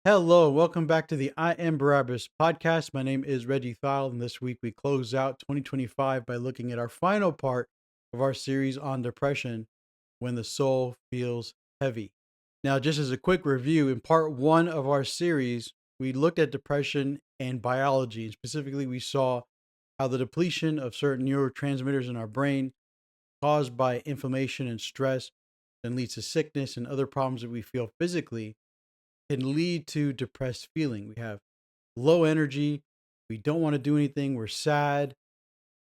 Hello, welcome back to the I Am Barabbas podcast. My name is Reggie Thile, and this week we close out 2025 by looking at our final part of our series on depression when the soul feels heavy. Now, just as a quick review, in part one of our series, we looked at depression and biology, and specifically, we saw how the depletion of certain neurotransmitters in our brain caused by inflammation and stress then leads to sickness and other problems that we feel physically can lead to depressed feeling. We have low energy, we don't want to do anything, we're sad,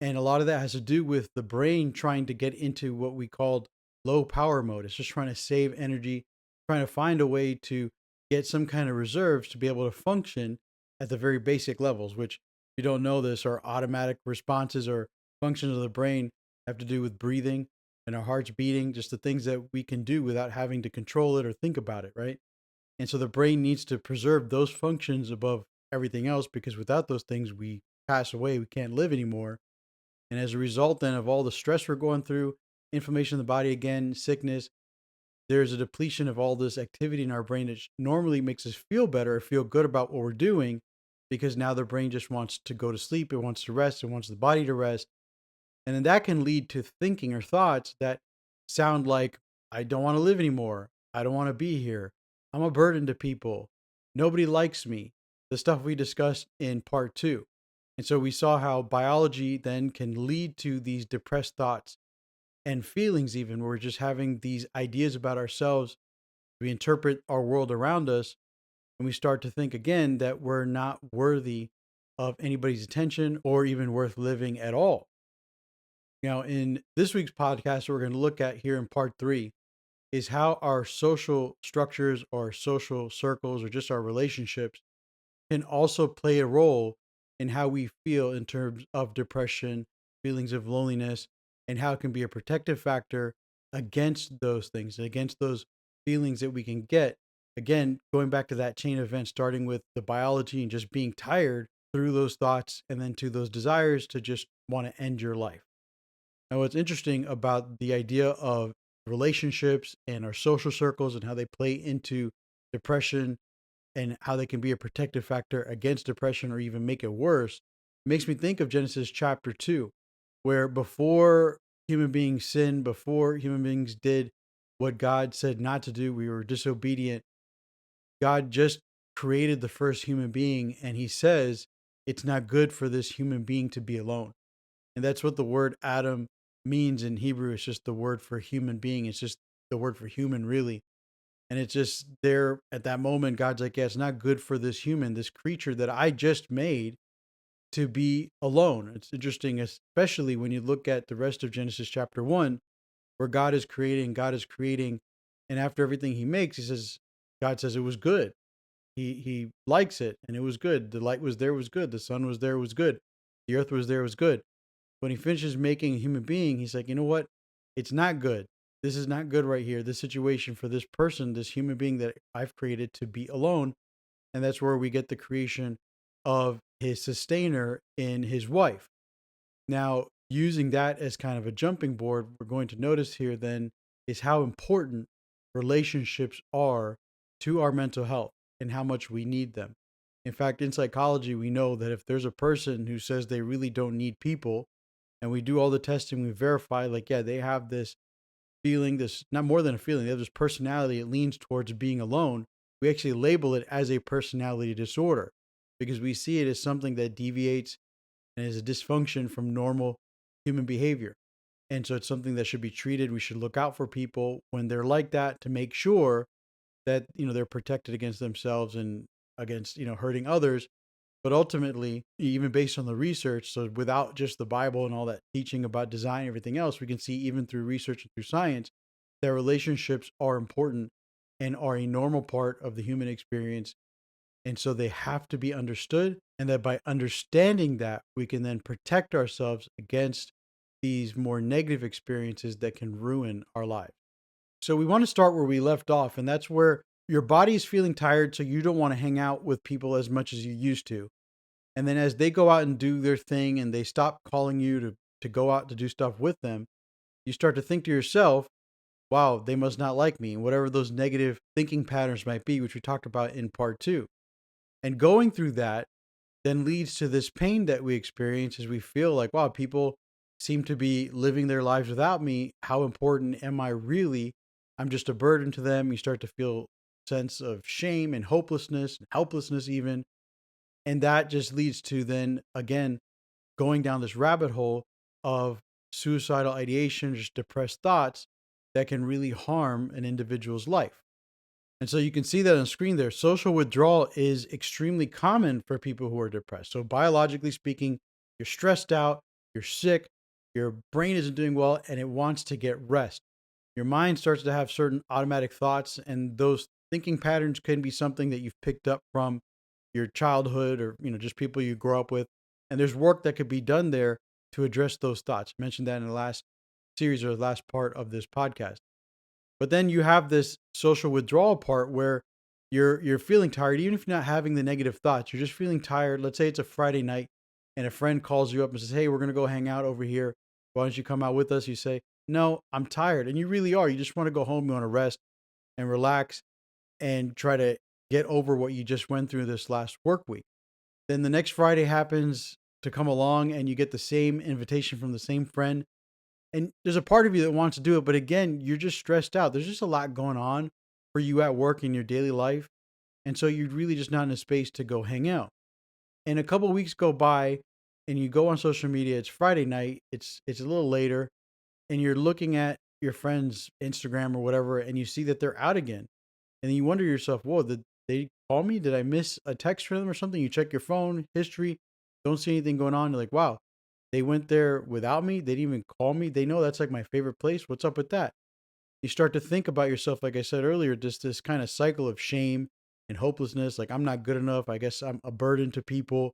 and a lot of that has to do with the brain trying to get into what we called low power mode. It's just trying to save energy, trying to find a way to get some kind of reserves to be able to function at the very basic levels, which if you don't know this are automatic responses or functions of the brain have to do with breathing and our hearts beating, just the things that we can do without having to control it or think about it, right? And so the brain needs to preserve those functions above everything else because without those things, we pass away. We can't live anymore. And as a result, then, of all the stress we're going through, inflammation in the body again, sickness, there's a depletion of all this activity in our brain that normally makes us feel better or feel good about what we're doing because now the brain just wants to go to sleep. It wants to rest. It wants the body to rest. And then that can lead to thinking or thoughts that sound like, I don't want to live anymore. I don't want to be here. I'm a burden to people. Nobody likes me. The stuff we discussed in part two. And so we saw how biology then can lead to these depressed thoughts and feelings, even where we're just having these ideas about ourselves. We interpret our world around us and we start to think again that we're not worthy of anybody's attention or even worth living at all. Now, in this week's podcast, we're going to look at here in part three is how our social structures or social circles or just our relationships can also play a role in how we feel in terms of depression, feelings of loneliness, and how it can be a protective factor against those things, against those feelings that we can get. Again, going back to that chain of events, starting with the biology and just being tired through those thoughts, and then to those desires to just want to end your life. Now, what's interesting about the idea of relationships and our social circles and how they play into depression and how they can be a protective factor against depression or even make it worse makes me think of Genesis chapter 2, where before human beings sinned, before human beings did what God said not to do, we were disobedient. God just created the first human being, and he says it's not good for this human being to be alone. And that's what the word Adam means in Hebrew. It's just the word for human being. It's just the word for human, really. And it's just there at that moment, God's like, yeah, it's not good for this human, this creature that I just made to be alone. It's interesting, especially when you look at the rest of Genesis chapter 1, where God is creating. And after everything he makes, he says, God says it was good. He likes it and it was good. The light was there, was good. The sun was there, was good. The earth was there, was good. When he finishes making a human being, he's like, you know what? It's not good. This is not good right here. This situation for this person, this human being that I've created to be alone. And that's where we get the creation of his sustainer in his wife. Now, using that as kind of a jumping board, we're going to notice here then is how important relationships are to our mental health and how much we need them. In fact, in psychology, we know that if there's a person who says they really don't need people, and we do all the testing, we verify, like, yeah, they have this feeling, this not more than a feeling, they have this personality, it leans towards being alone. We actually label it as a personality disorder because we see it as something that deviates and is a dysfunction from normal human behavior. And so it's something that should be treated. We should look out for people when they're like that to make sure that, they're protected against themselves and against, hurting others. But ultimately, even based on the research, so without just the Bible and all that teaching about design and everything else, we can see even through research and through science that relationships are important and are a normal part of the human experience. And so they have to be understood. And that by understanding that, we can then protect ourselves against these more negative experiences that can ruin our lives. So we want to start where we left off, and that's where your body is feeling tired, so you don't want to hang out with people as much as you used to. And then as they go out and do their thing and they stop calling you to go out to do stuff with them, you start to think to yourself, wow, they must not like me, and whatever those negative thinking patterns might be, which we talked about in part two. And going through that then leads to this pain that we experience as we feel like, wow, people seem to be living their lives without me. How important am I really? I'm just a burden to them. You start to feel sense of shame and hopelessness and helplessness even. And that just leads to then again going down this rabbit hole of suicidal ideation, just depressed thoughts that can really harm an individual's life. And so you can see that on screen there. Social withdrawal is extremely common for people who are depressed. So, biologically speaking, you're stressed out, you're sick, your brain isn't doing well, and it wants to get rest. Your mind starts to have certain automatic thoughts, and those thinking patterns can be something that you've picked up from your childhood or just people you grow up with. And there's work that could be done there to address those thoughts. I mentioned that in the last series or the last part of this podcast. But then you have this social withdrawal part where you're feeling tired, even if you're not having the negative thoughts, you're just feeling tired. Let's say it's a Friday night and a friend calls you up and says, "Hey, we're gonna go hang out over here. Why don't you come out with us?" You say, "No, I'm tired." And you really are. You just want to go home, you want to rest and relax and try to get over what you just went through this last work week. Then the next Friday happens to come along and you get the same invitation from the same friend, and there's a part of you that wants to do it, but again, you're just stressed out. There's just a lot going on for you at work in your daily life. And so you're really just not in a space to go hang out. And a couple weeks go by and you go on social media, it's Friday night, it's a little later, and you're looking at your friend's Instagram or whatever, and you see that they're out again. And then you wonder to yourself, whoa, did they call me? Did I miss a text from them or something? You check your phone history, don't see anything going on. You're like, wow, they went there without me. They didn't even call me. They know that's like my favorite place. What's up with that? You start to think about yourself, like I said earlier, just this kind of cycle of shame and hopelessness. Like, I'm not good enough. I guess I'm a burden to people.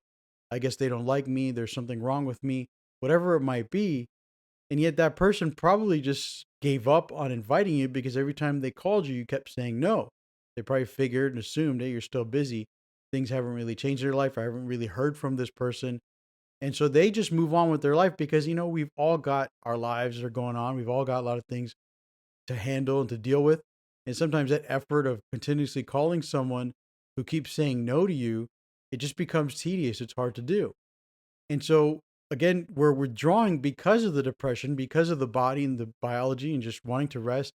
I guess they don't like me. There's something wrong with me, whatever it might be. And yet that person probably just gave up on inviting you because every time they called you, you kept saying no. They probably figured and assumed, hey, you're still busy. Things haven't really changed in your life. I haven't really heard from this person. And so they just move on with their life because, we've all got our lives that are going on. We've all got a lot of things to handle and to deal with. And sometimes that effort of continuously calling someone who keeps saying no to you, it just becomes tedious. It's hard to do. And so again, we're withdrawing because of the depression, because of the body and the biology and just wanting to rest.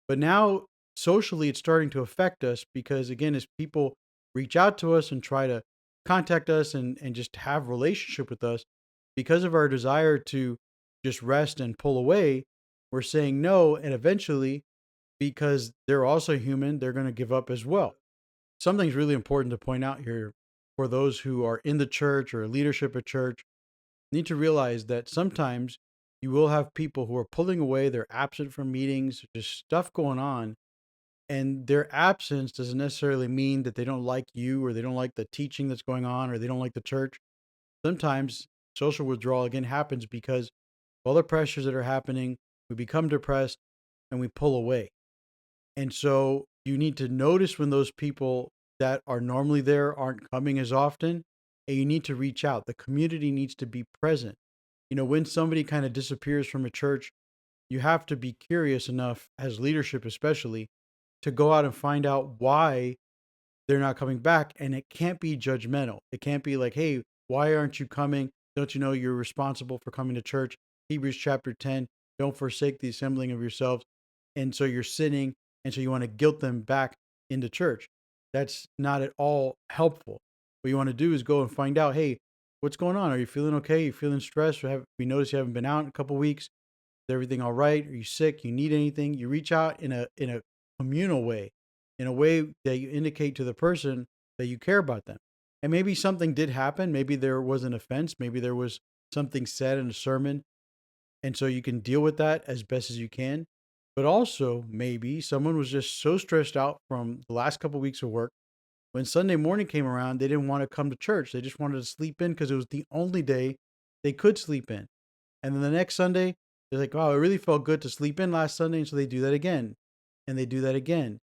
But now socially, it's starting to affect us because, again, as people reach out to us and try to contact us and just have relationship with us, because of our desire to just rest and pull away, we're saying no. And eventually, because they're also human, they're going to give up as well. Something's really important to point out here for those who are in the church or leadership at church need to realize that sometimes you will have people who are pulling away, they're absent from meetings, just stuff going on. And their absence doesn't necessarily mean that they don't like you or they don't like the teaching that's going on or they don't like the church. Sometimes social withdrawal again happens because of all the pressures that are happening, we become depressed and we pull away. And so you need to notice when those people that are normally there aren't coming as often, and you need to reach out. The community needs to be present. When somebody kind of disappears from a church, you have to be curious enough, as leadership especially, to go out and find out why they're not coming back. And it can't be judgmental. It can't be like, hey, why aren't you coming? Don't you know you're responsible for coming to church? Hebrews chapter 10, don't forsake the assembling of yourselves. And so you're sinning. And so you want to guilt them back into church. That's not at all helpful. What you want to do is go and find out, hey, what's going on? Are you feeling okay? You feeling stressed? We notice you haven't been out in a couple weeks. Is everything all right? Are you sick? You need anything? You reach out in a communal way, in a way that you indicate to the person that you care about them. And maybe something did happen. Maybe there was an offense. Maybe there was something said in a sermon. And so you can deal with that as best as you can. But also, maybe someone was just so stressed out from the last couple weeks of work. When Sunday morning came around, they didn't want to come to church. They just wanted to sleep in because it was the only day they could sleep in. And then the next Sunday, they're like, wow, it really felt good to sleep in last Sunday. And so they do that again. And they do that again.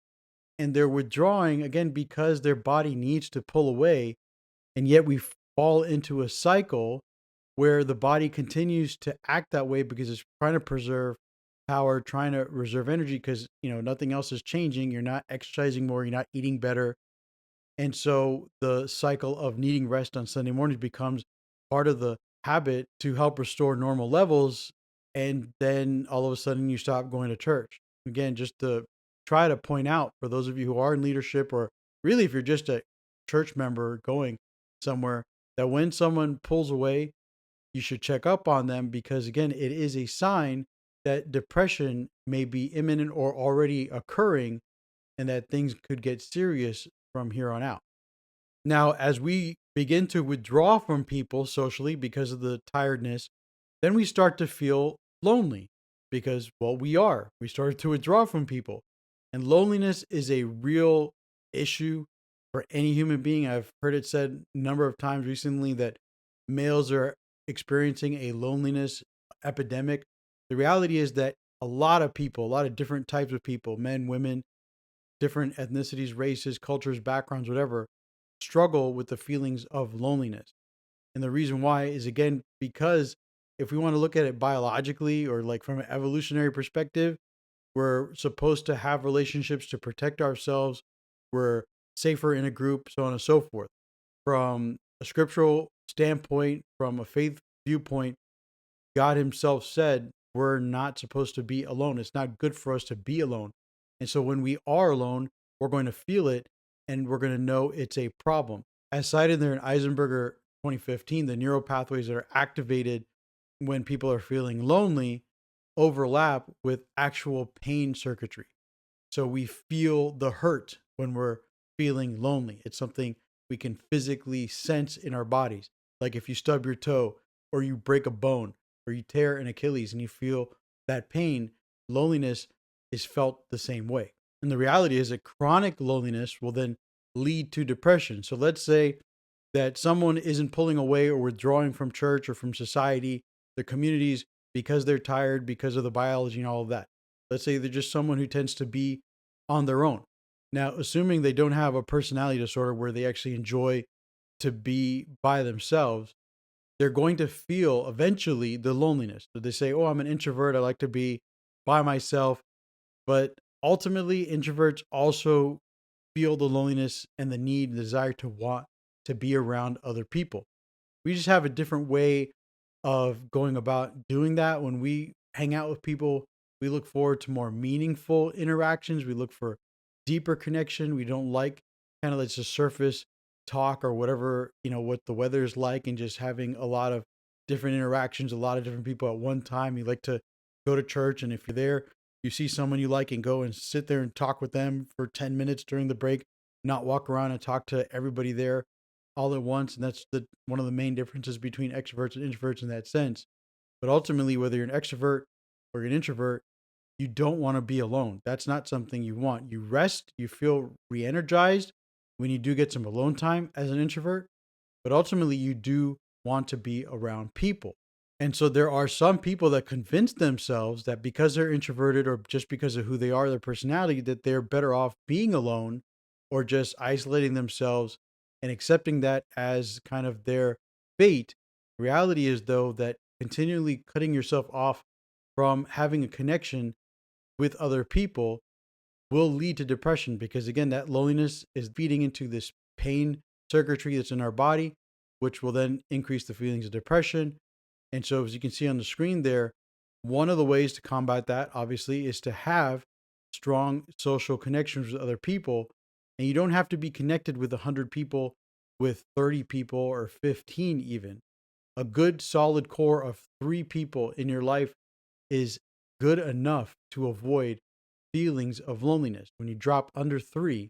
And they're withdrawing again because their body needs to pull away. And yet we fall into a cycle where the body continues to act that way because it's trying to preserve willpower, trying to reserve energy because, nothing else is changing. You're not exercising more, you're not eating better. And so the cycle of needing rest on Sunday mornings becomes part of the habit to help restore normal levels. And then all of a sudden you stop going to church. Again, just to try to point out for those of you who are in leadership, or really if you're just a church member going somewhere, that when someone pulls away, you should check up on them because, again, it is a sign that depression may be imminent or already occurring and that things could get serious from here on out. Now, as we begin to withdraw from people socially because of the tiredness, then we start to feel lonely because, well, we started to withdraw from people. And loneliness is a real issue for any human being. I've heard it said a number of times recently that males are experiencing a loneliness epidemic. The reality is that a lot of people, a lot of different types of people, men, women, different ethnicities, races, cultures, backgrounds, whatever, struggle with the feelings of loneliness. And the reason why is, again, because if we want to look at it biologically or like from an evolutionary perspective, we're supposed to have relationships to protect ourselves. We're safer in a group, so on and so forth. From a scriptural standpoint, from a faith viewpoint, God Himself said we're not supposed to be alone. It's not good for us to be alone. And so when we are alone, we're going to feel it and we're going to know it's a problem. As cited there in Eisenberger 2015, the neural pathways that are activated when people are feeling lonely overlap with actual pain circuitry. So we feel the hurt when we're feeling lonely. It's something we can physically sense in our bodies. Like if you stub your toe or you break a bone or you tear an Achilles and you feel that pain, loneliness is felt the same way. And the reality is that chronic loneliness will then lead to depression. So let's say that someone isn't pulling away or withdrawing from church or from society, their communities, because they're tired, because of the biology and all of that. Let's say they're just someone who tends to be on their own. Now, assuming they don't have a personality disorder where they actually enjoy to be by themselves, they're going to feel eventually the loneliness. So they say, "Oh, I'm an introvert. I like to be by myself." But ultimately, introverts also feel the loneliness and the need, the desire to want to be around other people. We just have a different way of going about doing that. When we hang out with people, we look forward to more meaningful interactions. We look for deeper connection. We don't like kind of like just surface talk or whatever, what the weather is like and just having a lot of different interactions, a lot of different people at one time. You like to go to church, and if you're there, you see someone you like and go and sit there and talk with them for 10 minutes during the break, not walk around and talk to everybody there all at once. And that's the one of the main differences between extroverts and introverts in that sense. But ultimately, whether you're an extrovert or you're an introvert, you don't want to be alone. That's not something you want. You rest, you feel re-energized when you do get some alone time as an introvert, but ultimately you do want to be around people. And so there are some people that convince themselves that because they're introverted or just because of who they are, their personality, that they're better off being alone or just isolating themselves and accepting that as kind of their fate. Reality is, though, that continually cutting yourself off from having a connection with other people will lead to depression because, again, that loneliness is feeding into this pain circuitry that's in our body, which will then increase the feelings of depression. And so, as you can see on the screen there, one of the ways to combat that, obviously, is to have strong social connections with other people. And you don't have to be connected with 100 people, with 30 people, or 15 even. A good solid core of 3 people in your life is good enough to avoid feelings of loneliness. When you drop under 3,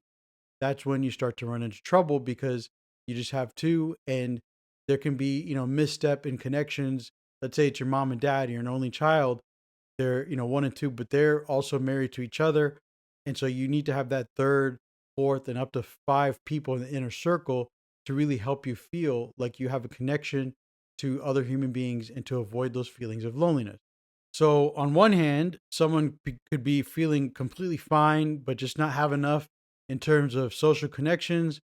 that's when you start to run into trouble because you just have 2 and there can be, misstep in connections. Let's say it's your mom and dad, you're an only child. They're, 1 and 2, but they're also married to each other. And so you need to have that third, fourth, and up to 5 people in the inner circle to really help you feel like you have a connection to other human beings and to avoid those feelings of loneliness. So, on one hand, someone could be feeling completely fine, but just not have enough in terms of social connections.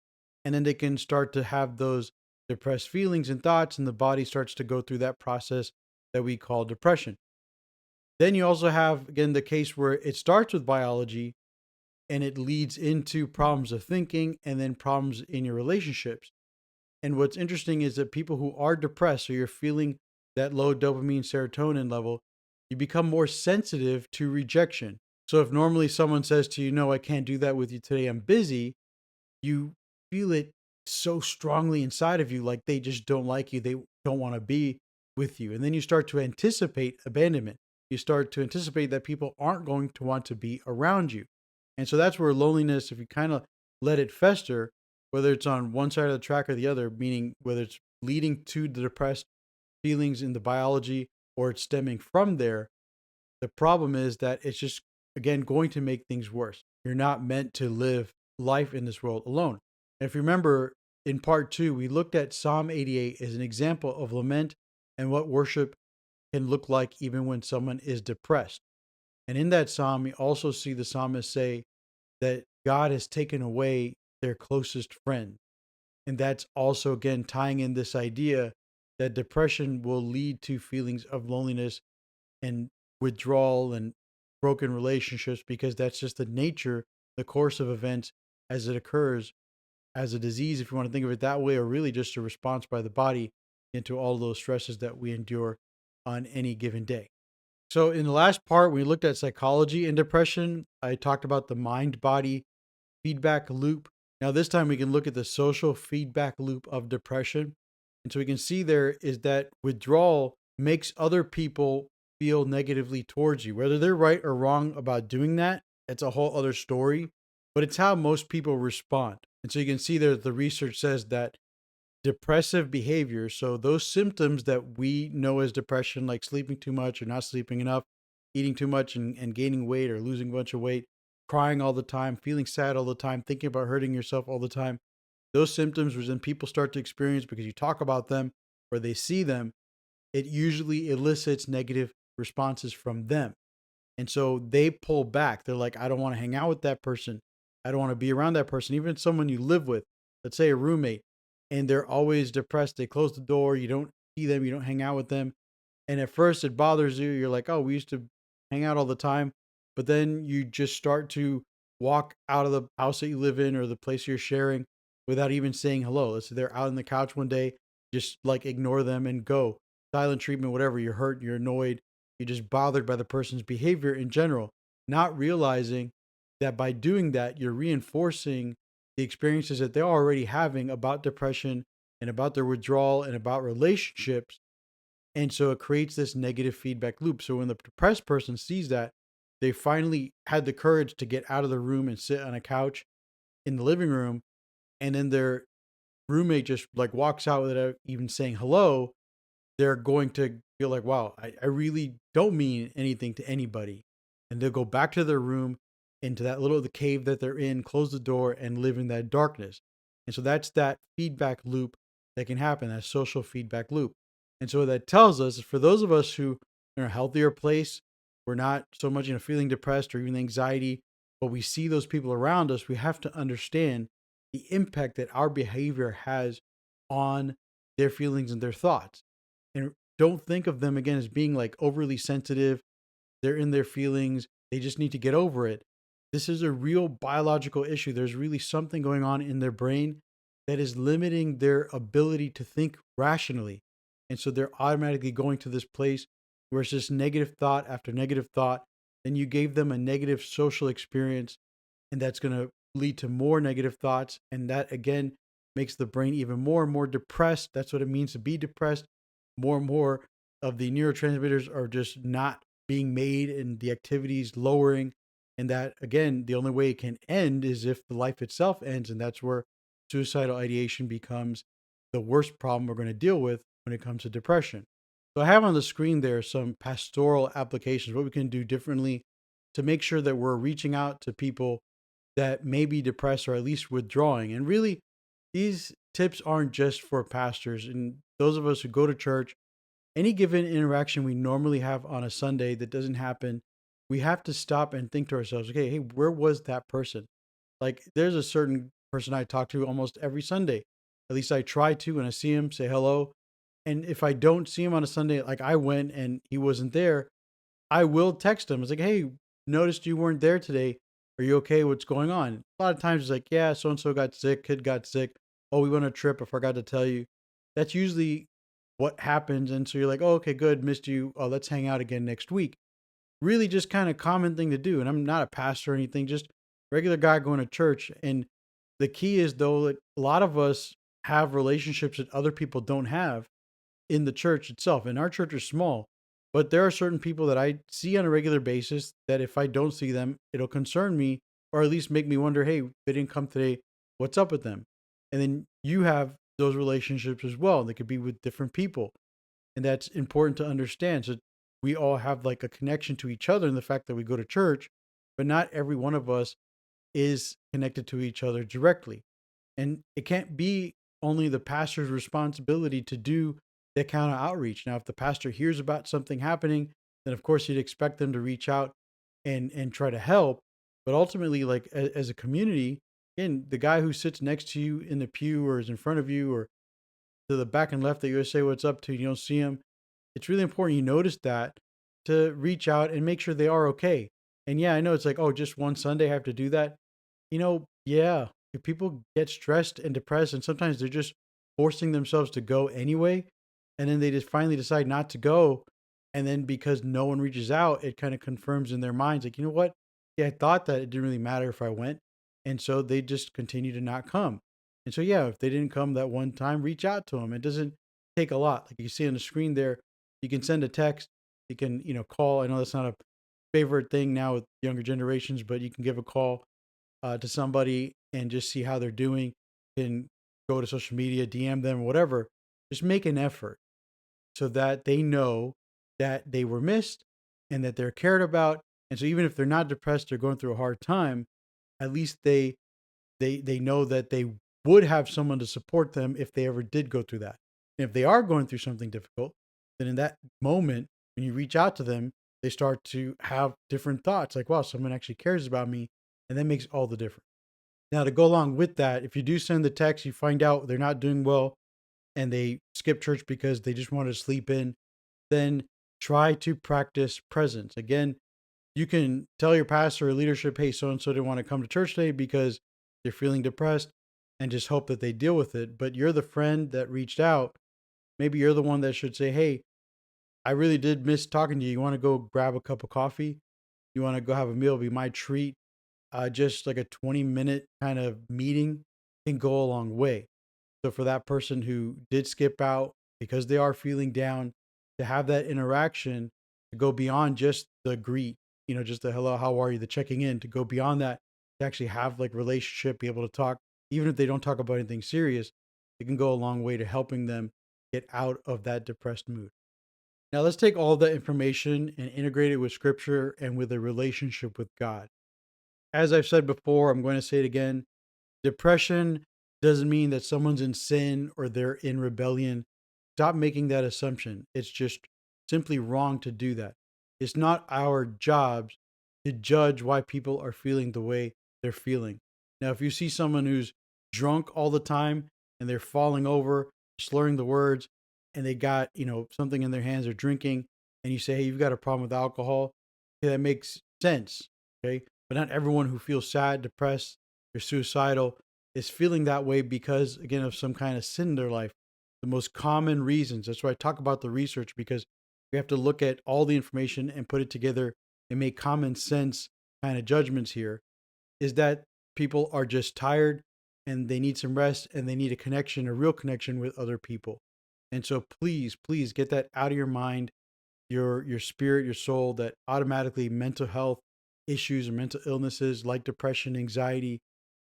And then they can start to have those depressed feelings and thoughts, and the body starts to go through that process that we call depression. Then you also have, again, the case where it starts with biology and it leads into problems of thinking and then problems in your relationships. And what's interesting is that people who are depressed, so you're feeling that low dopamine serotonin level, you become more sensitive to rejection. So if normally someone says to you, no, I can't do that with you today, I'm busy, you feel it so strongly inside of you, like they just don't like you. They don't want to be with you. And then you start to anticipate abandonment. You start to anticipate that people aren't going to want to be around you. And so that's where loneliness, if you kind of let it fester, whether it's on one side of the track or the other, meaning whether it's leading to the depressed feelings in the biology or it's stemming from there, the problem is that it's just, again, going to make things worse. You're not meant to live life in this world alone. And if you remember in part two, we looked at Psalm 88 as an example of lament and what worship can look like even when someone is depressed. And in that psalm, we also see the psalmist say that God has taken away their closest friend. And that's also, again, tying in this idea that depression will lead to feelings of loneliness and withdrawal and broken relationships because that's just the nature, the course of events as it occurs as a disease, if you want to think of it that way, or really just a response by the body into all those stresses that we endure on any given day. So, in the last part, we looked at psychology and depression. I talked about the mind body feedback loop. Now, this time we can look at the social feedback loop of depression. And so we can see there is that withdrawal makes other people feel negatively towards you. Whether they're right or wrong about doing that, it's a whole other story, but it's how most people respond. And so you can see there the research says that depressive behavior, so those symptoms that we know as depression, like sleeping too much or not sleeping enough, eating too much and gaining weight or losing a bunch of weight, crying all the time, feeling sad all the time, thinking about hurting yourself all the time, those symptoms, which then people start to experience because you talk about them or they see them, it usually elicits negative responses from them. And so they pull back. They're like, I don't want to hang out with that person. I don't want to be around that person. Even someone you live with, let's say a roommate, and they're always depressed. They close the door. You don't see them. You don't hang out with them. And at first it bothers you. You're like, oh, we used to hang out all the time. But then you just start to walk out of the house that you live in or the place you're sharing without even saying hello. Let's say they're out on the couch one day, just like ignore them and go. Silent treatment, whatever. You're hurt, you're annoyed, you're just bothered by the person's behavior in general, not realizing that by doing that, you're reinforcing the experiences that they're already having about depression and about their withdrawal and about relationships. And so it creates this negative feedback loop. So when the depressed person sees that, they finally had the courage to get out of the room and sit on a couch in the living room. And then their roommate just like walks out without even saying hello, they're going to feel like, wow, I really don't mean anything to anybody. And they'll go back to their room, into that little the cave that they're in, close the door, and live in that darkness. And so that's that feedback loop that can happen, that social feedback loop. And so what that tells us is for those of us who are in a healthier place, we're not so much feeling depressed or even anxiety, but we see those people around us, we have to understand the impact that our behavior has on their feelings and their thoughts. And don't think of them again as being like overly sensitive. They're in their feelings. They just need to get over it. This is a real biological issue. There's really something going on in their brain that is limiting their ability to think rationally. And so they're automatically going to this place where it's just negative thought after negative thought. Then you gave them a negative social experience, and that's going to lead to more negative thoughts. And that again makes the brain even more and more depressed. That's what it means to be depressed. More and more of the neurotransmitters are just not being made and the activities lowering. And that, again, the only way it can end is if the life itself ends. And that's where suicidal ideation becomes the worst problem we're going to deal with when it comes to depression. So I have on the screen there some pastoral applications, what we can do differently to make sure that we're reaching out to people that may be depressed or at least withdrawing. And really, these tips aren't just for pastors and those of us who go to church. Any given interaction we normally have on a Sunday that doesn't happen, we have to stop and think to ourselves, okay, hey, where was that person? Like, there's a certain person I talk to almost every Sunday. At least I try to when I see him, say hello. And if I don't see him on a Sunday, like I went and he wasn't there, I will text them. It's like, hey, noticed you weren't there today. Are you okay? What's going on? A lot of times it's like, yeah, so and so got sick, kid got sick. Oh, we went on a trip. I forgot to tell you. That's usually what happens. And so you're like, oh, okay, good. Missed you. Oh, let's hang out again next week. Really just kind of common thing to do. And I'm not a pastor or anything, just regular guy going to church. And the key is though that a lot of us have relationships that other people don't have in the church itself. And our church is small, but there are certain people that I see on a regular basis that if I don't see them, it'll concern me or at least make me wonder, hey, they didn't come today. What's up with them? And then you have those relationships as well. They could be with different people. And that's important to understand. So we all have like a connection to each other in the fact that we go to church, but not every one of us is connected to each other directly. And it can't be only the pastor's responsibility to do that kind of outreach. Now, if the pastor hears about something happening, then of course you'd expect them to reach out and try to help. But ultimately, like as a community, again, the guy who sits next to you in the pew or is in front of you or to the back and left that you say what's up to, you don't see him. It's really important you notice that to reach out and make sure they are okay. And yeah, I know it's like, oh, just one Sunday I have to do that. Yeah, if people get stressed and depressed, and sometimes they're just forcing themselves to go anyway, and then they just finally decide not to go, and then because no one reaches out, it kind of confirms in their minds, like, you know what? Yeah, I thought that it didn't really matter if I went, and so they just continue to not come. And so, yeah, if they didn't come that one time, reach out to them. It doesn't take a lot. Like you see on the screen there, you can send a text, you can, call. I know that's not a favorite thing now with younger generations, but you can give a call to somebody and just see how they're doing. And go to social media, DM them, whatever. Just make an effort so that they know that they were missed and that they're cared about. And so even if they're not depressed or going through a hard time, at least they know that they would have someone to support them if they ever did go through that. And if they are going through something difficult, then in that moment, when you reach out to them, they start to have different thoughts like, wow, someone actually cares about me. And that makes all the difference. Now, to go along with that, if you do send the text, you find out they're not doing well and they skip church because they just want to sleep in, then try to practice presence. Again, you can tell your pastor or leadership, hey, so and so didn't want to come to church today because they're feeling depressed and just hope that they deal with it. But you're the friend that reached out. Maybe you're the one that should say, hey, I really did miss talking to you. You want to go grab a cup of coffee? You want to go have a meal? It'll be my treat. Just like a 20-minute kind of meeting can go a long way. So for that person who did skip out because they are feeling down, to have that interaction, to go beyond just the greet, just the hello, how are you, the checking in, to go beyond that, to actually have like relationship, be able to talk, even if they don't talk about anything serious, it can go a long way to helping them get out of that depressed mood. Now let's take all that information and integrate it with scripture and with a relationship with God. As I've said before, I'm going to say it again. Depression doesn't mean that someone's in sin or they're in rebellion. Stop making that assumption. It's just simply wrong to do that. It's not our jobs to judge why people are feeling the way they're feeling. Now, if you see someone who's drunk all the time and they're falling over, slurring the words, and they got, something in their hands or drinking, and you say, hey, you've got a problem with alcohol, okay, that makes sense. Okay. But not everyone who feels sad, depressed, or suicidal is feeling that way because, again, of some kind of sin in their life. The most common reasons, that's why I talk about the research, because we have to look at all the information and put it together and make common sense kind of judgments here, is that people are just tired and they need some rest and they need a connection, a real connection with other people. And so please, please get that out of your mind, your spirit, your soul, that automatically mental health issues or mental illnesses like depression, anxiety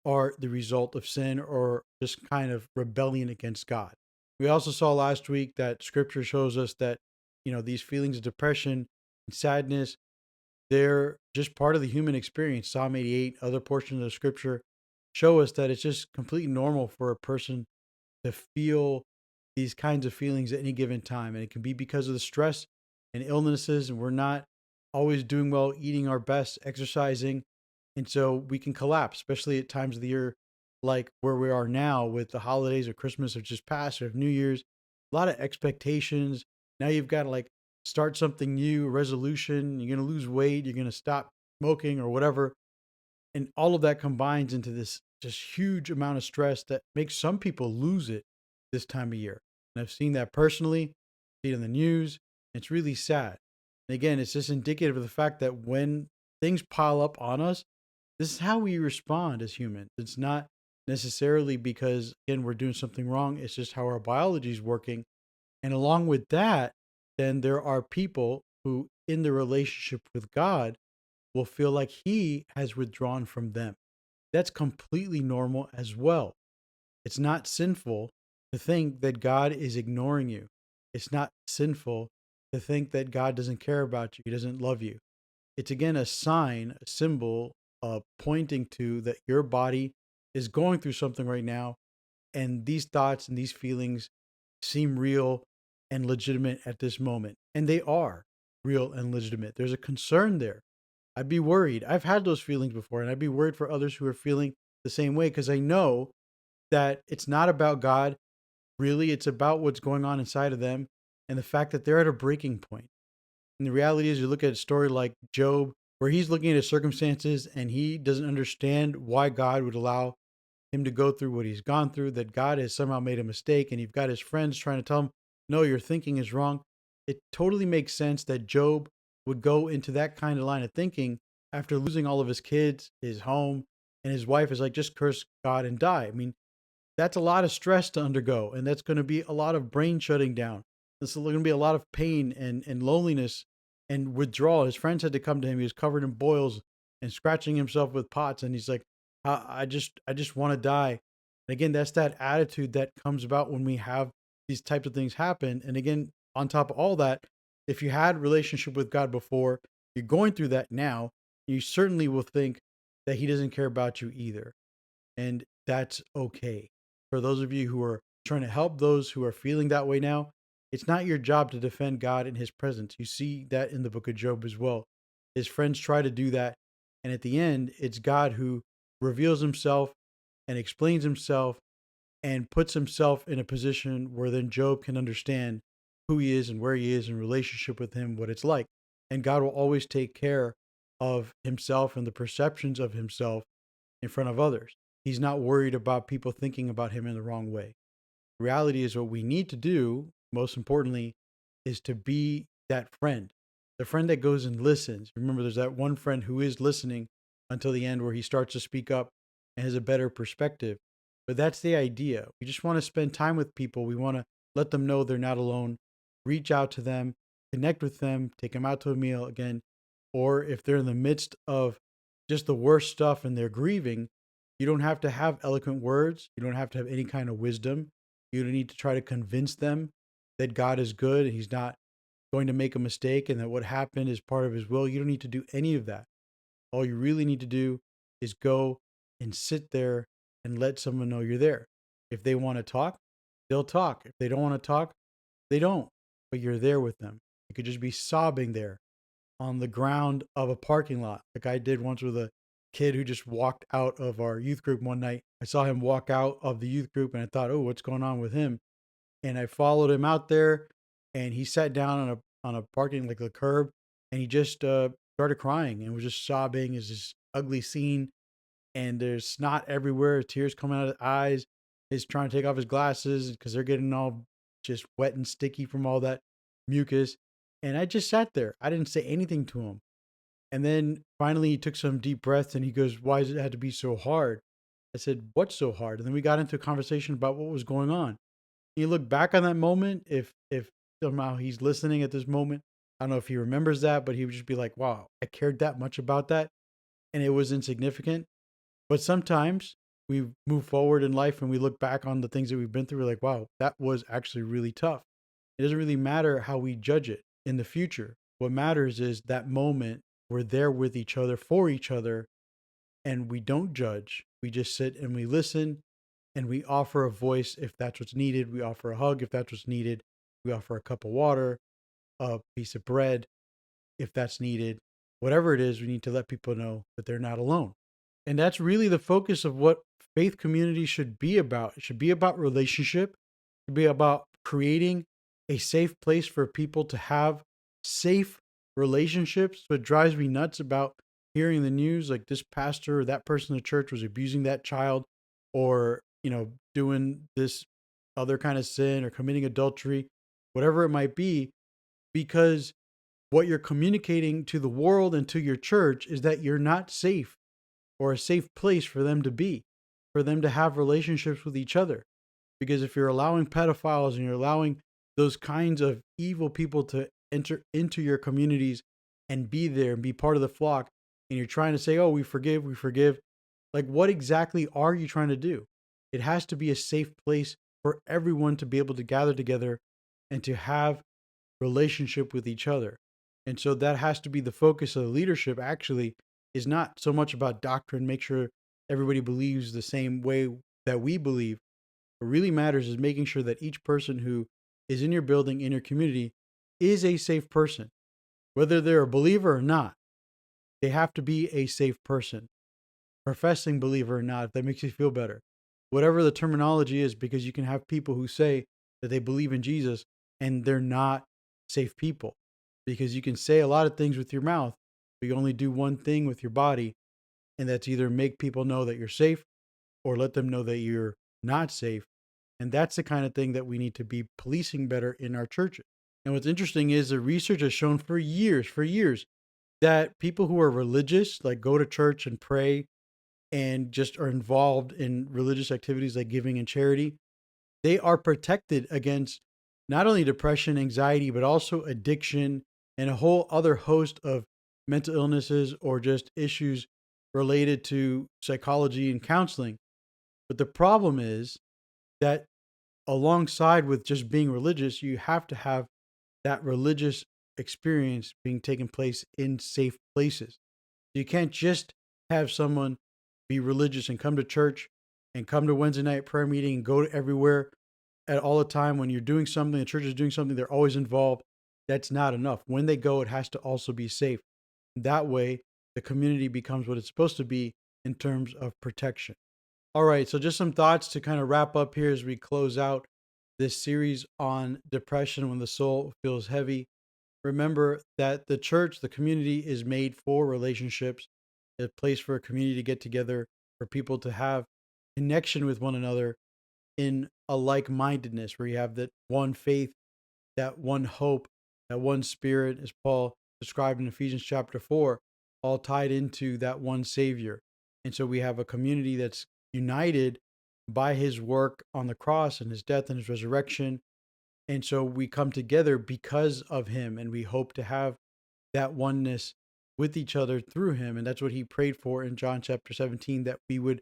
are the result of sin or just kind of rebellion against God. We also saw last week that scripture shows us that, these feelings of depression and sadness, they're just part of the human experience. Psalm 88, other portions of the scripture show us that it's just completely normal for a person to feel these kinds of feelings at any given time. And it can be because of the stress and illnesses, and we're not always doing well, eating our best, exercising. And so we can collapse, especially at times of the year like where we are now with the holidays or Christmas or just past or New Year's. A lot of expectations. Now you've got like start something new, a resolution, you're going to lose weight, you're going to stop smoking or whatever. And all of that combines into this just huge amount of stress that makes some people lose it this time of year. And I've seen that personally, see it in the news. It's really sad. And again, it's just indicative of the fact that when things pile up on us, this is how we respond as humans. It's not necessarily because, again, we're doing something wrong. It's just how our biology is working. And along with that, then there are people who, in the relationship with God, will feel like He has withdrawn from them. That's completely normal as well. It's not sinful to think that God is ignoring you. It's not sinful to think that God doesn't care about you, He doesn't love you. It's again a sign, a symbol, pointing to that your body is going through something right now, and these thoughts and these feelings seem real and legitimate at this moment. And they are real and legitimate. There's a concern there. I'd be worried. I've had those feelings before, and I'd be worried for others who are feeling the same way because I know that it's not about God, really. It's about what's going on inside of them and the fact that they're at a breaking point. And the reality is, you look at a story like Job, where he's looking at his circumstances and he doesn't understand why God would allow him to go through what he's gone through, that God has somehow made a mistake. And you've got his friends trying to tell him, no, your thinking is wrong. It totally makes sense that Job would go into that kind of line of thinking after losing all of his kids, his home, and his wife is like, just curse God and die. I mean, that's a lot of stress to undergo, and that's going to be a lot of brain shutting down. There's going to be a lot of pain and loneliness and withdrawal. His friends had to come to him. He was covered in boils and scratching himself with pots, and he's like, I just want to die. And again, that's that attitude that comes about when we have these types of things happen. And again, on top of all that, if you had relationship with God before, you're going through that now, you certainly will think that He doesn't care about you either. And that's okay. For those of you who are trying to help those who are feeling that way now, it's not your job to defend God in His presence. You see that in the book of Job as well. His friends try to do that. And at the end, it's God who reveals Himself and explains Himself and puts Himself in a position where then Job can understand who he is and where he is in relationship with Him, what it's like. And God will always take care of Himself and the perceptions of Himself in front of others. He's not worried about people thinking about Him in the wrong way. Reality is, what we need to do, most importantly, is to be that friend, the friend that goes and listens. Remember, there's that one friend who is listening until the end where he starts to speak up and has a better perspective. But that's the idea. We just want to spend time with people. We want to let them know they're not alone, reach out to them, connect with them, take them out to a meal again. Or if they're in the midst of just the worst stuff and they're grieving, you don't have to have eloquent words. You don't have to have any kind of wisdom. You don't need to try to convince them that God is good and He's not going to make a mistake and that what happened is part of His will. You don't need to do any of that. All you really need to do is go and sit there and let someone know you're there. If they want to talk, they'll talk. If they don't want to talk, they don't. But you're there with them. You could just be sobbing there on the ground of a parking lot, like I did once with a kid who just walked out of our youth group one night. I saw him walk out of the youth group and I thought, oh, what's going on with him? And I followed him out there and he sat down on a parking, like the curb, and he just started crying and was just sobbing. It's this ugly scene, and there's snot everywhere, tears coming out of his eyes. He's trying to take off his glasses because they're getting all just wet and sticky from all that mucus. And I just sat there. I didn't say anything to him. And then finally he took some deep breaths and he goes, why does it have to be so hard? I said, what's so hard? And then we got into a conversation about what was going on. You look back on that moment, if somehow he's listening at this moment, I don't know if he remembers that, but he would just be like, wow, I cared that much about that. And it was insignificant. But sometimes we move forward in life and we look back on the things that we've been through. We're like, wow, that was actually really tough. It doesn't really matter how we judge it in the future. What matters is that moment we're there with each other, for each other, and we don't judge. We just sit and we listen and we offer a voice if that's what's needed. We offer a hug if that's what's needed. We offer a cup of water, a piece of bread if that's needed. Whatever it is, we need to let people know that they're not alone. And that's really the focus of what faith community should be about. It should be about relationship, it should be about creating a safe place for people to have safe relationships. So it drives me nuts about hearing the news like this pastor or that person in the church was abusing that child, or, doing this other kind of sin or committing adultery, whatever it might be, because what you're communicating to the world and to your church is that you're not safe or a safe place for them to be, for them to have relationships with each other. Because if you're allowing pedophiles and you're allowing those kinds of evil people to enter into your communities and be there and be part of the flock, and you're trying to say, oh, we forgive, like what exactly are you trying to do? It has to be a safe place for everyone to be able to gather together and to have relationship with each other. And so that has to be the focus of the leadership, actually, is not so much about doctrine, make sure everybody believes the same way that we believe. What really matters is making sure that each person who is in your building, in your community, is a safe person. Whether they're a believer or not, they have to be a safe person, professing believer or not, if that makes you feel better. Whatever the terminology is, because you can have people who say that they believe in Jesus and they're not safe people. Because you can say a lot of things with your mouth, but you only do one thing with your body, and that's either make people know that you're safe or let them know that you're not safe. And that's the kind of thing that we need to be policing better in our churches. And what's interesting is the research has shown for years, that people who are religious, like go to church and pray and just are involved in religious activities like giving and charity, they are protected against not only depression, anxiety, but also addiction and a whole other host of mental illnesses or just issues related to psychology and counseling. But the problem is that alongside with just being religious, you have to have that religious experience being taken place in safe places. You can't just have someone be religious and come to church and come to Wednesday night prayer meeting and go to everywhere at all the time. When you're doing something, the church is doing something, they're always involved. That's not enough. When they go, it has to also be safe. That way, the community becomes what it's supposed to be in terms of protection. All right, so just some thoughts to kind of wrap up here as we close out this series on depression when the soul feels heavy. Remember that the church, the community, is made for relationships, a place for a community to get together, for people to have connection with one another in a like mindedness, where you have that one faith, that one hope, that one spirit, as Paul described in Ephesians chapter 4, all tied into that one Savior. And so we have a community that's united by his work on the cross and his death and his resurrection. And so we come together because of him, and we hope to have that oneness with each other through him. And that's what he prayed for in John chapter 17, that we would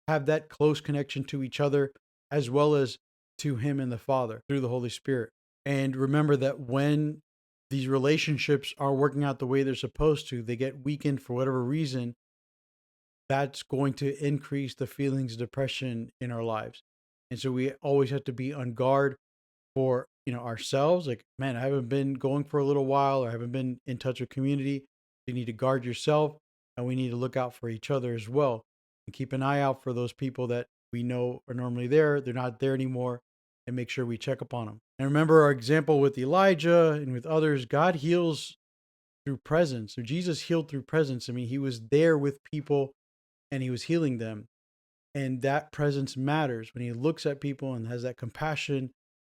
have that close connection to each other as well as to him and the Father through the Holy Spirit. And remember that when these relationships are working out the way they're supposed to, they get weakened for whatever reason, that's going to increase the feelings of depression in our lives. And so we always have to be on guard for, ourselves. Like, man, I haven't been going for a little while, or I haven't been in touch with community. You need to guard yourself, and we need to look out for each other as well, and keep an eye out for those people that we know are normally there, they're not there anymore, and make sure we check up on them. And remember our example with Elijah and with others. God heals through presence. So Jesus healed through presence. I mean, he was there with people and he was healing them. And that presence matters when he looks at people and has that compassion.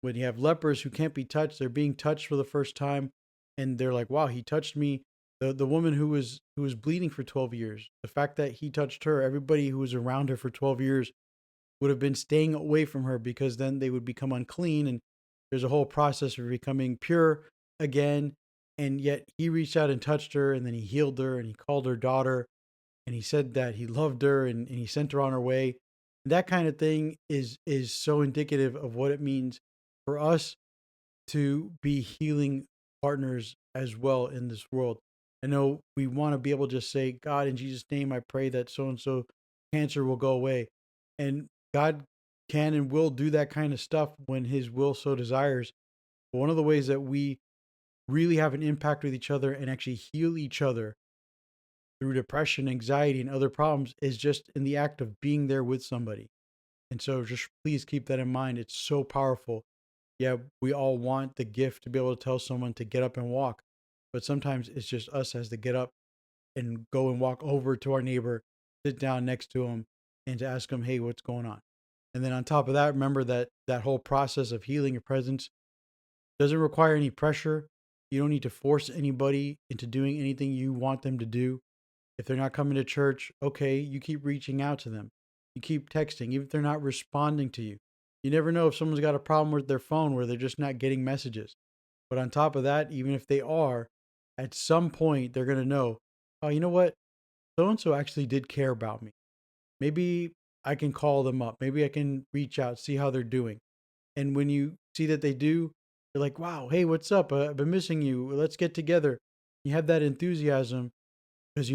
When you have lepers who can't be touched, they're being touched for the first time, and they're like, wow, he touched me. The woman who was bleeding for 12 years, the fact that he touched her, everybody who was around her for 12 years would have been staying away from her, because then they would become unclean, and there's a whole process of becoming pure again. And yet he reached out and touched her, and then he healed her, and he called her daughter, and he said that he loved her, and he sent her on her way. That kind of thing is so indicative of what it means for us to be healing partners as well in this world. I know we want to be able to just say, God, in Jesus' name, I pray that so and so cancer will go away. And God can and will do that kind of stuff when his will so desires. But one of the ways that we really have an impact with each other and actually heal each other through depression, anxiety, and other problems is just in the act of being there with somebody. And so just please keep that in mind. It's so powerful. Yeah, we all want the gift to be able to tell someone to get up and walk. but sometimes it's just us has to get up and go and walk over to our neighbor, sit down next to him, and to ask him, hey, what's going on? And then on top of that, remember that that whole process of healing your presence doesn't require any pressure. You don't need to force anybody into doing anything you want them to do. If they're not coming to church, okay, you keep reaching out to them. You keep texting, even if they're not responding to you. You never know if someone's got a problem with their phone where they're just not getting messages. But on top of that, even if they are, at some point they're going to know, oh, you know what? So and so actually did care about me. Maybe I can call them up. Maybe I can reach out, see how they're doing. And when you see that they do, you're like, wow, hey, what's up? I've been missing you. Let's get together. You have that enthusiasm because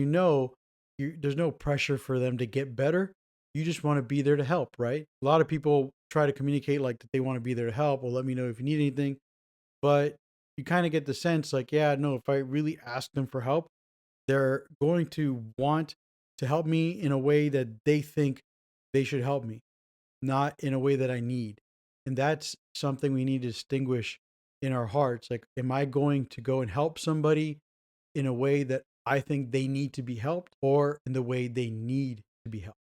there's no pressure for them to get better. You just want to be there to help, right? A lot of people try to communicate like that they want to be there to help. Well, let me know if you need anything. But you kind of get the sense like, yeah, no, if I really ask them for help, they're going to want to help me in a way that they think they should help me, not in a way that I need. And that's something we need to distinguish in our hearts. Like, am I going to go and help somebody in a way that I think they need to be helped or in the way they need to be helped?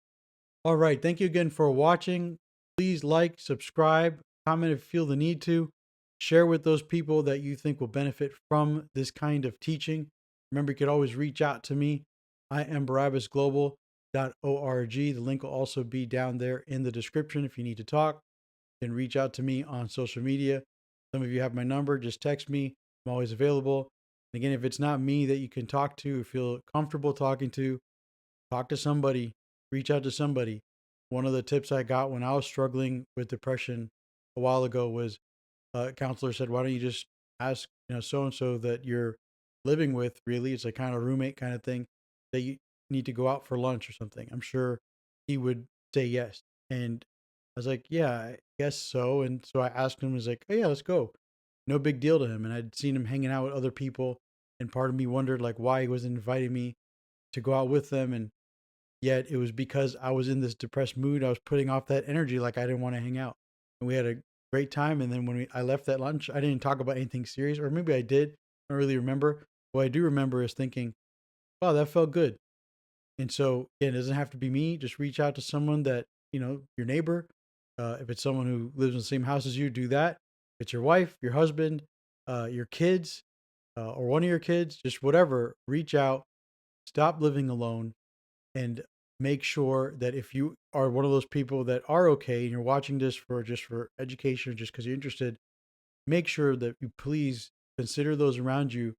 All right. Thank you again for watching. Please like, subscribe, comment if you feel the need to. Share with those people that you think will benefit from this kind of teaching. Remember, you could always reach out to me. I am barabbasglobal.org. The link will also be down there in the description if you need to talk. You can reach out to me on social media. Some of you have my number. Just text me. I'm always available. And again, if it's not me that you can talk to or feel comfortable talking to, talk to somebody, reach out to somebody. One of the tips I got when I was struggling with depression a while ago was a counselor said, why don't you just ask, so and so that you're living with, really, it's a kind of roommate kind of thing, that you need to go out for lunch or something. I'm sure he would say yes. And I was like, yeah, I guess so. And so I asked him, I was like, oh, yeah, let's go. No big deal to him. And I'd seen him hanging out with other people. And part of me wondered, like, why he wasn't inviting me to go out with them. And yet it was because I was in this depressed mood. I was putting off that energy like I didn't want to hang out. And we had a great time. And then when I left that lunch, I didn't talk about anything serious, or maybe I did. I don't really remember. What I do remember is thinking, wow, that felt good. And so, again, it doesn't have to be me. Just reach out to someone that, your neighbor. If it's someone who lives in the same house as you, do that. If it's your wife, your husband, your kids, or one of your kids, just whatever, reach out. Stop living alone and make sure that if you are one of those people that are okay and you're watching this for just for education, just because you're interested, make sure that you please consider those around you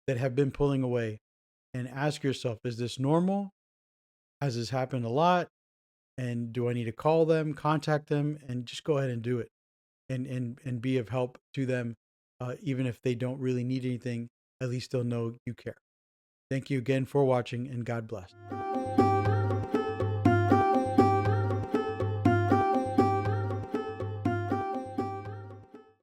that have been pulling away and ask yourself, is this normal? Has this happened a lot? And do I need to call them, contact them, and just go ahead and do it and be of help to them, even if they don't really need anything, at least they'll know you care. Thank you again for watching, and God bless.